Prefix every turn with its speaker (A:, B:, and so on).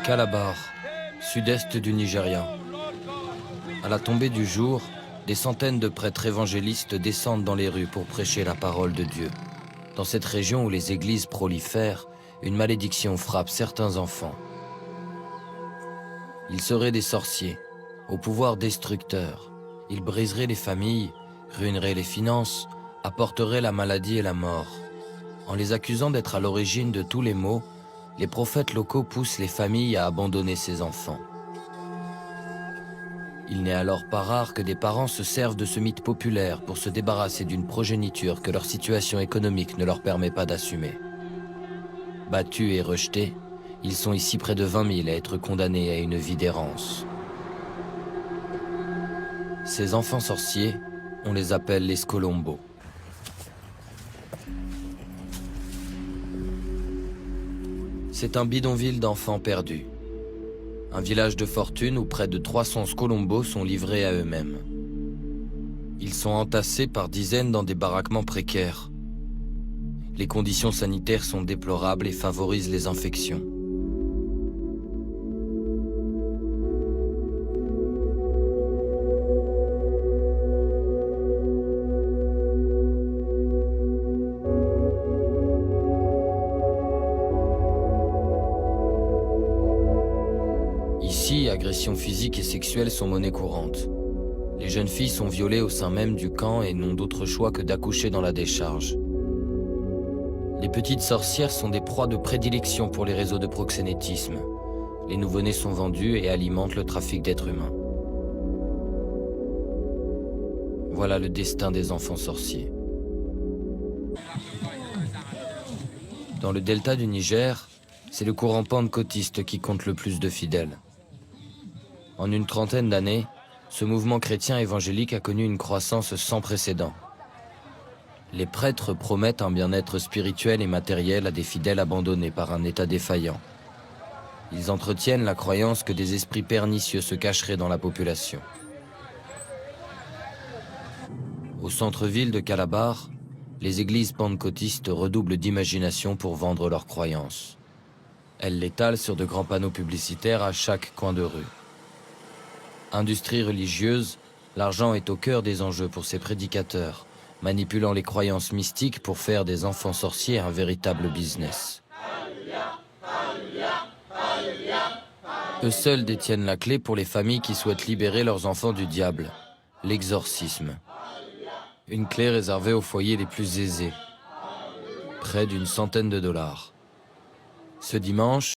A: Calabar, sud-est du Nigeria. À la tombée du jour, des centaines de prêtres évangélistes descendent dans les rues pour prêcher la parole de Dieu. Dans cette région où les églises prolifèrent, une malédiction frappe certains enfants. Ils seraient des sorciers, au pouvoir destructeur. Ils briseraient les familles, ruineraient les finances, apporteraient la maladie et la mort. En les accusant d'être à l'origine de tous les maux, les prophètes locaux poussent les familles à abandonner ces enfants. Il n'est alors pas rare que des parents se servent de ce mythe populaire pour se débarrasser d'une progéniture que leur situation économique ne leur permet pas d'assumer. Battus et rejetés, ils sont ici près de 20 000 à être condamnés à une vie d'errance. Ces enfants sorciers, on les appelle les Skolombos. C'est un bidonville d'enfants perdus. Un village de fortune où près de 300 Skolombos sont livrés à eux-mêmes. Ils sont entassés par dizaines dans des baraquements précaires. Les conditions sanitaires sont déplorables et favorisent les infections. Ici, agressions physiques et sexuelles sont monnaie courante. Les jeunes filles sont violées au sein même du camp et n'ont d'autre choix que d'accoucher dans la décharge. Les petites sorcières sont des proies de prédilection pour les réseaux de proxénétisme. Les nouveau-nés sont vendus et alimentent le trafic d'êtres humains. Voilà le destin des enfants sorciers. Dans le delta du Niger, c'est le courant pentecôtiste qui compte le plus de fidèles. En une trentaine d'années, ce mouvement chrétien évangélique a connu une croissance sans précédent. Les prêtres promettent un bien-être spirituel et matériel à des fidèles abandonnés par un État défaillant. Ils entretiennent la croyance que des esprits pernicieux se cacheraient dans la population. Au centre-ville de Calabar, les églises pentecôtistes redoublent d'imagination pour vendre leurs croyances. Elles l'étalent sur de grands panneaux publicitaires à chaque coin de rue. Industrie religieuse, l'argent est au cœur des enjeux pour ces prédicateurs, manipulant les croyances mystiques pour faire des enfants sorciers un véritable business. Eux seuls détiennent la clé pour les familles qui souhaitent libérer leurs enfants du diable, l'exorcisme. Une clé réservée aux foyers les plus aisés, près d'100 000 $. Ce dimanche,